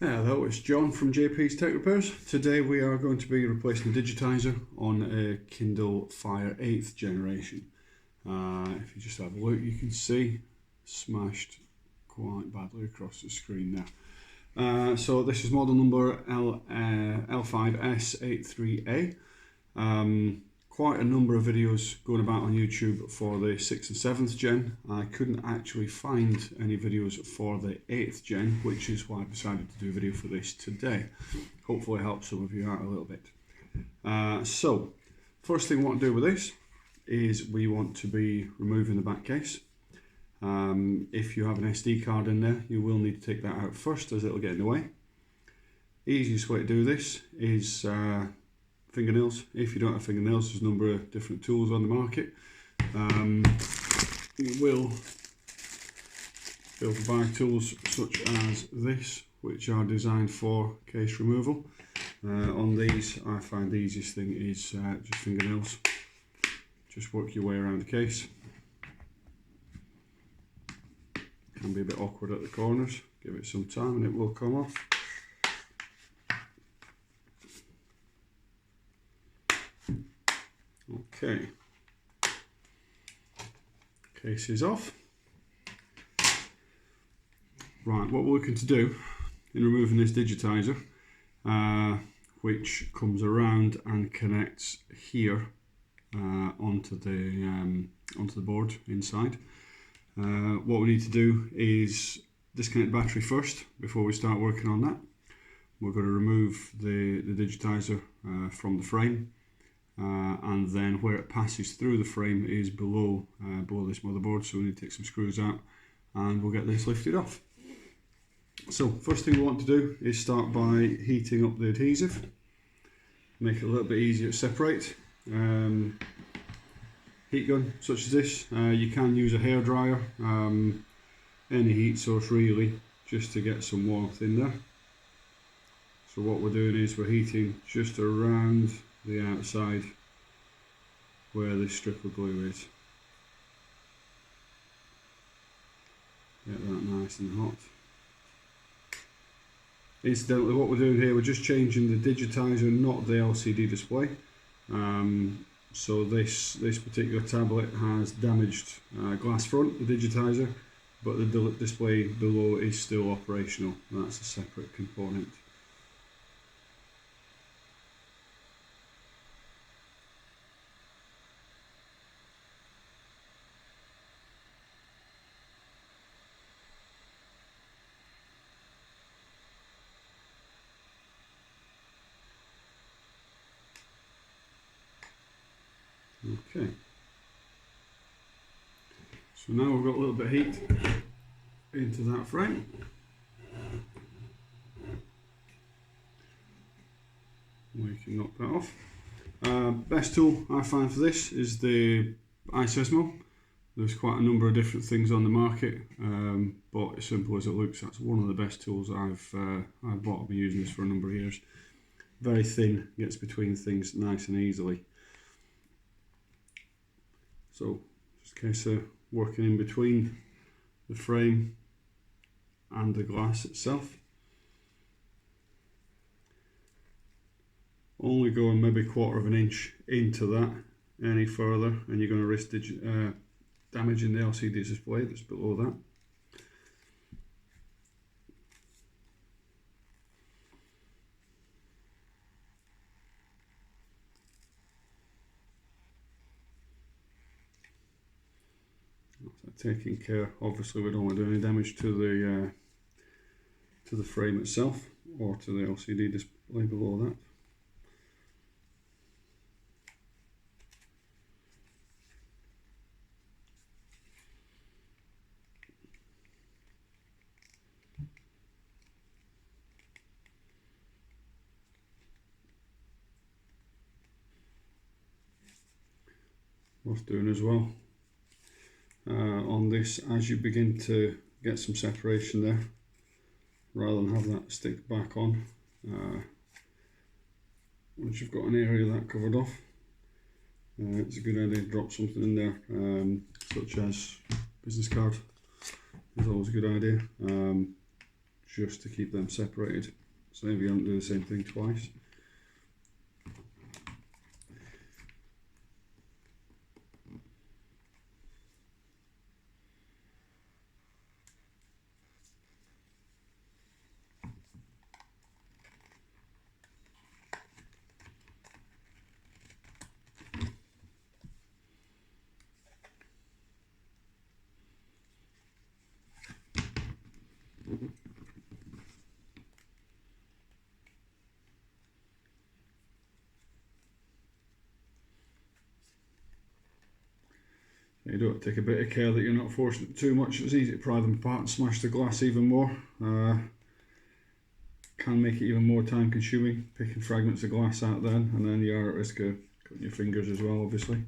Hello, it's John from JP's Tech Repairs. Today we are going to be replacing the digitizer on a Kindle Fire 8th generation. If you just have a look, you can see smashed quite badly across the screen there. So this is model number L5S83A. Quite a number of videos going about on YouTube for the 6th and 7th gen. I couldn't actually find any videos for the 8th gen, which is why I decided to do a video for this today. Hopefully help some of you out a little bit. So, first thing we want to do with this is we want to be removing the back case. If you have an SD card in there, you will need to take that out first as it'll get in the way. Easiest way to do this is fingernails. If you don't have fingernails, there's a number of different tools on the market. You will be able to buy tools such as this, which are designed for case removal. On these, I find the easiest thing is just fingernails. Just work your way around the case. Can be a bit awkward at the corners. Give it some time and it will come off. Okay, case is off. Right, what we're looking to do in removing this digitizer, which comes around and connects here onto the board inside. What we need to do is disconnect the battery first before we start working on that. We're going to remove the digitizer from the frame. And then where it passes through the frame is below this motherboard, so we need to take some screws out and we'll get this lifted off. So first thing we want to do is start by heating up the adhesive, make it a little bit easier to separate. Heat gun such as this, you can use a hairdryer, any heat source really, just to get some warmth in there. So what we're doing is we're heating just around the outside where this strip of glue is. Get that nice and hot. Incidentally, what we're doing here, we're just changing the digitizer, not the LCD display. So this particular tablet has damaged glass front, the digitizer, but the display below is still operational. That's a separate component. Okay, so now we've got a little bit of heat into that frame. We can knock that off. Best tool I find for this is the adhesive. There's quite a number of different things on the market, but as simple as it looks, that's one of the best tools I've bought. I've been using this for a number of years. Very thin, gets between things nice and easily. So, just a case of working in between the frame and the glass itself. Only going maybe 1/4 of an inch into that any further, and you're going to risk damaging the LCD display that's below that. Taking care, obviously we don't want to do any damage to the frame itself or to the LCD display below that. Worth doing as well. On this, as you begin to get some separation there, rather than have that stick back on, once you've got an area that covered off, it's a good idea to drop something in there, such as business card is always a good idea. just to keep them separated, so maybe you don't do the same thing twice. You don't take a bit of care that you're not forcing it too much. It's easy to pry them apart and smash the glass even more. Can make it even more time consuming, picking fragments of glass out then, and then you are at risk of cutting your fingers as well, obviously.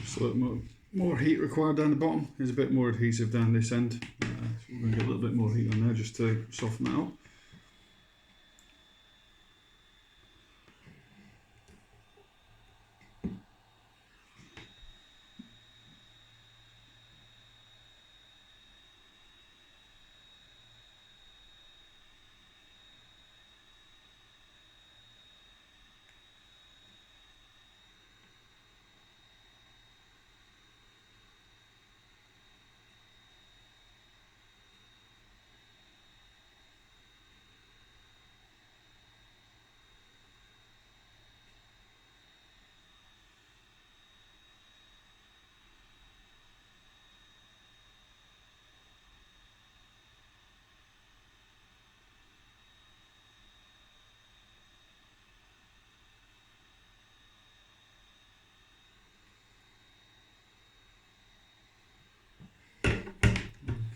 So more heat required down the bottom. There's a bit more adhesive down this end. So we're going to get a little bit more heat on there just to soften it out.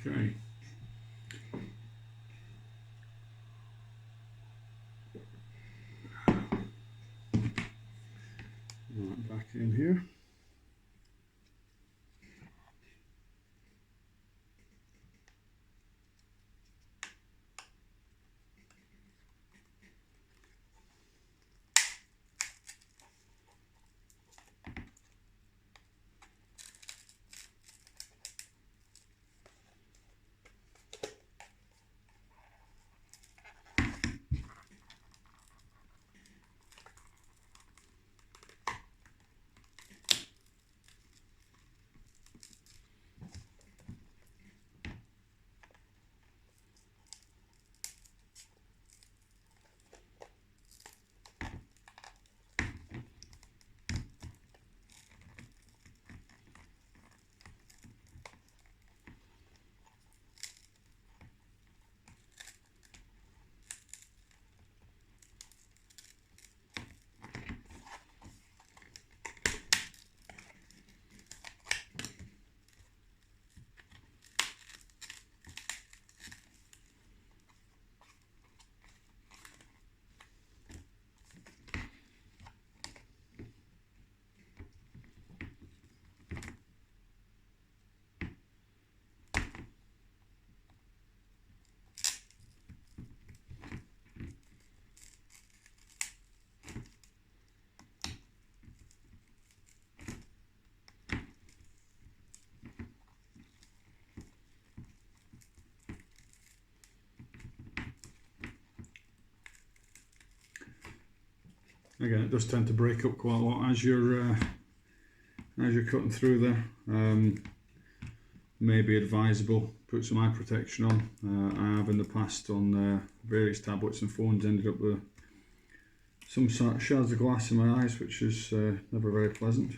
Okay. Right, back in here. Again, it does tend to break up quite a lot as you're as you're cutting through there, may be advisable put some eye protection on. I have in the past on various tablets and phones ended up with some shards of glass in my eyes, which is never very pleasant.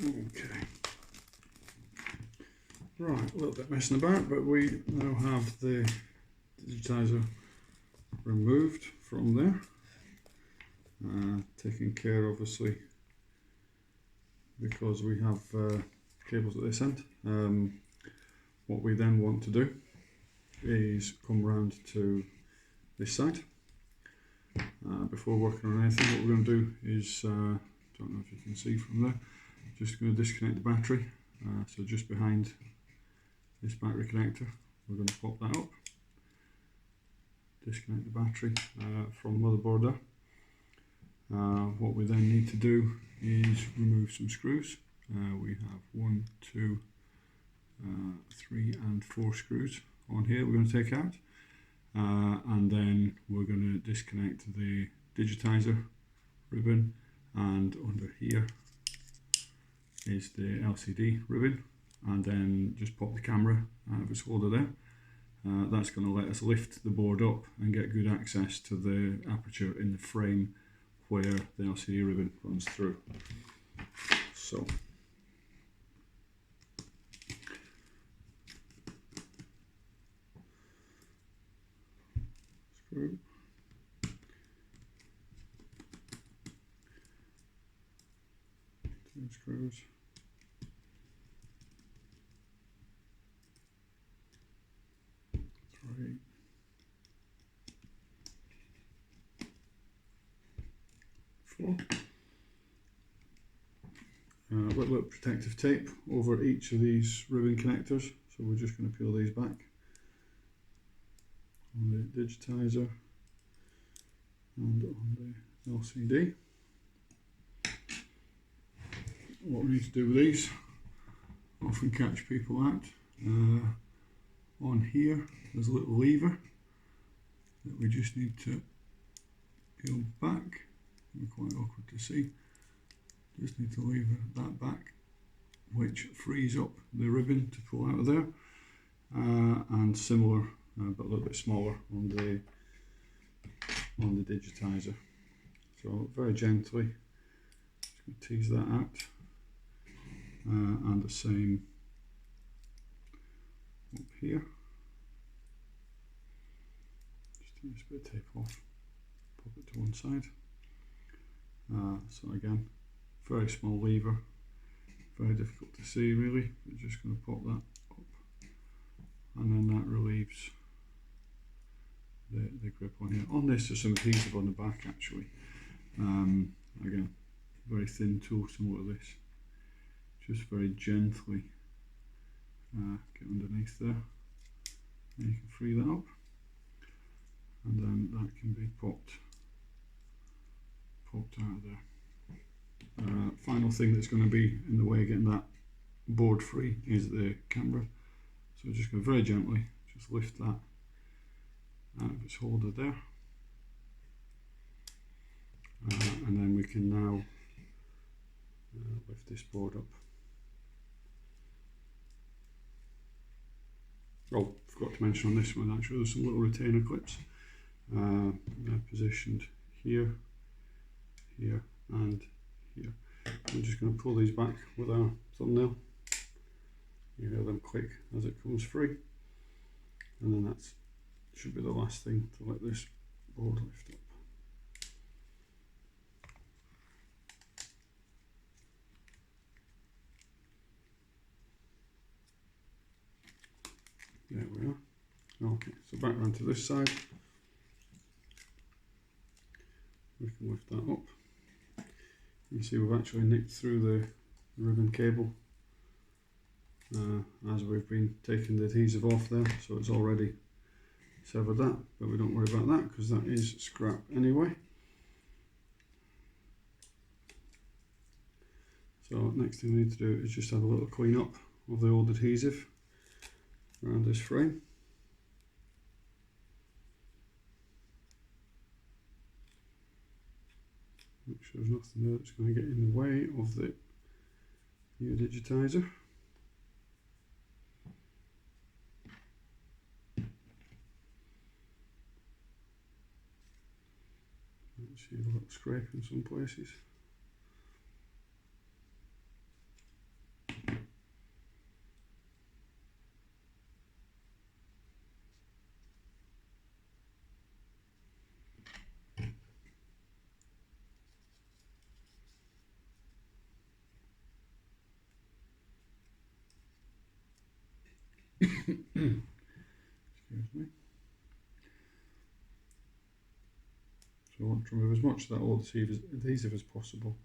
Okay, right, a little bit messing about, but we now have the digitizer removed from there, taken care obviously because we have cables at this end. What we then want to do is come round to this side. Before working on anything, what we're going to do is, don't know if you can see from there, just going to disconnect the battery. So just behind this battery connector, we're going to pop that up, disconnect the battery from the motherboard there. What we then need to do is remove some screws. We have 1, 2, 3 and 4 screws on here we're going to take out. And then we're going to disconnect the digitizer ribbon, and under here is the LCD ribbon, and then just pop the camera out of its holder there. That's going to let us lift the board up and get good access to the aperture in the frame where the LCD ribbon runs through. So screw, 2 screws, 3, 4, lip protective tape over each of these ribbon connectors. So we're just going to peel these back on the digitizer and on the LCD. What we need to do with these, often catch people out. On here there's a little lever that we just need to peel back. It's quite awkward to see. Just need to lever that back, which frees up the ribbon to pull out of there. And similar, but a little bit smaller on the digitizer. So very gently, just going to tease that out, and the same up here. Just take this bit of tape off, pop it to one side. So again, very small lever, very difficult to see really. We're just going to pop that up, and then that relieves the grip on here. On this there's some adhesive on the back actually. Again, very thin tool similar to this. Just very gently get underneath there, and you can free that up, and then that can be popped out of there. Final thing that's going to be in the way of getting that board free is the camera. So just go very gently, just lift that out of its holder there, and then we can now lift this board up. Oh, forgot to mention on this one actually there's some little retainer clips positioned here, here and here. I'm just going to pull these back with our thumbnail. You hear them click as it comes free, and then that should be the last thing to let this board lift up. There we are. Okay, so back around to this side. We can lift that up. You can see we've actually nicked through the ribbon cable as we've been taking the adhesive off there, so it's already severed that, but we don't worry about that because that is scrap anyway. So next thing we need to do is just have a little clean up of the old adhesive around this frame. Make sure there's nothing there that's going to get in the way of the new digitizer. See a little scrape in some places. Excuse me. So I want to remove as much of that old adhesive as possible,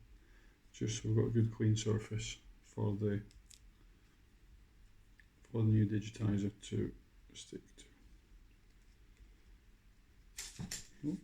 just so we've got a good clean surface for the new digitizer to stick to. Oh.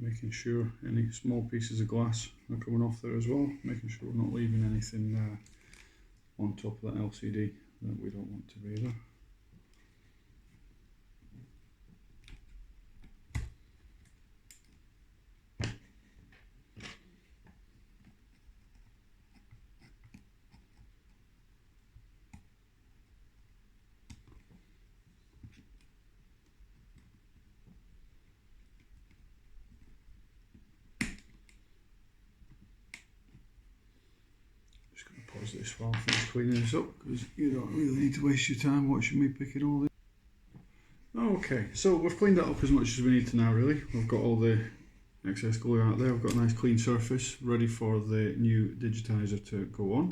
making sure any small pieces of glass are coming off there as well, making sure we're not leaving anything on top of that LCD that we don't want to be there. Pause this while I finish cleaning this up, because you don't really need to waste your time watching me picking all this. Okay, so we've cleaned that up as much as we need to now really. We've got all the excess glue out there, we've got a nice clean surface ready for the new digitizer to go on.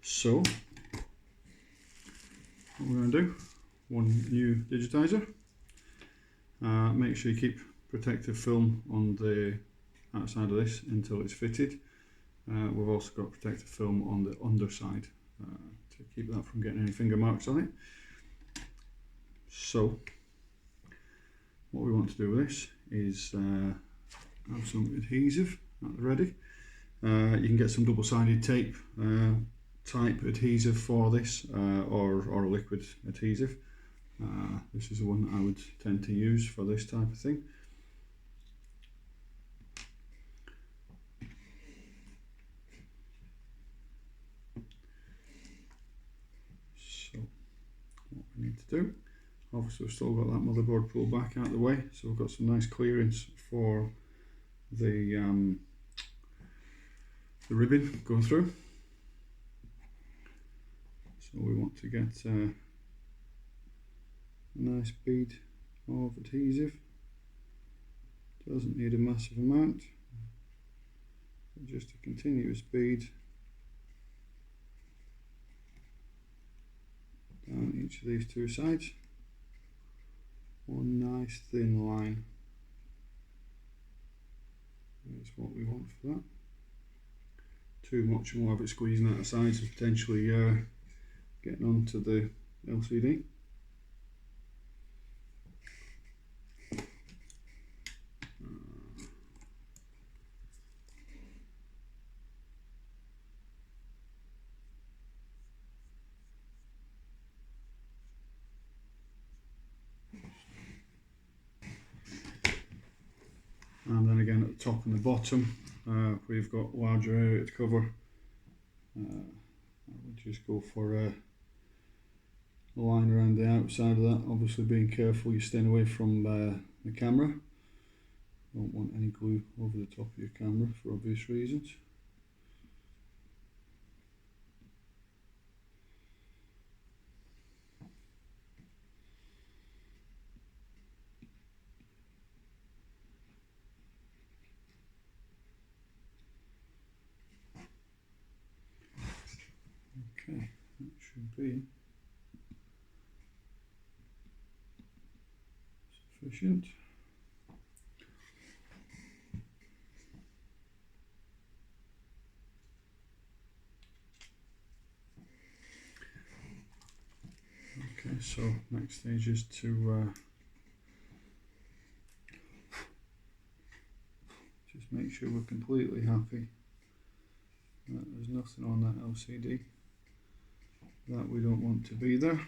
So, what we're going to do, one new digitizer. Make sure you keep protective film on the outside of this until it's fitted. We've also got protective film on the underside to keep that from getting any finger marks on it. So what we want to do with this is have some adhesive at the ready. You can get some double-sided tape type adhesive for this, or liquid adhesive. This is the one that I would tend to use for this type of thing. So what we need to do, obviously we've still got that motherboard pulled back out of the way, so we've got some nice clearance for the ribbon going through. So we want to get a nice bead of adhesive. Doesn't need a massive amount, just a continuous bead down each of these two sides. One nice thin line. That's what we want for that. Too much and we'll have it squeezing out the sides and potentially getting onto the LCD. And then again at the top and the bottom, we've got larger area to cover. I would just go for a line around the outside of that, obviously being careful you're staying away from the camera. Don't want any glue over the top of your camera for obvious reasons. Okay, that should be sufficient. Okay, so next stage is to just make sure we're completely happy that there's nothing on that LCD that we don't want to be there.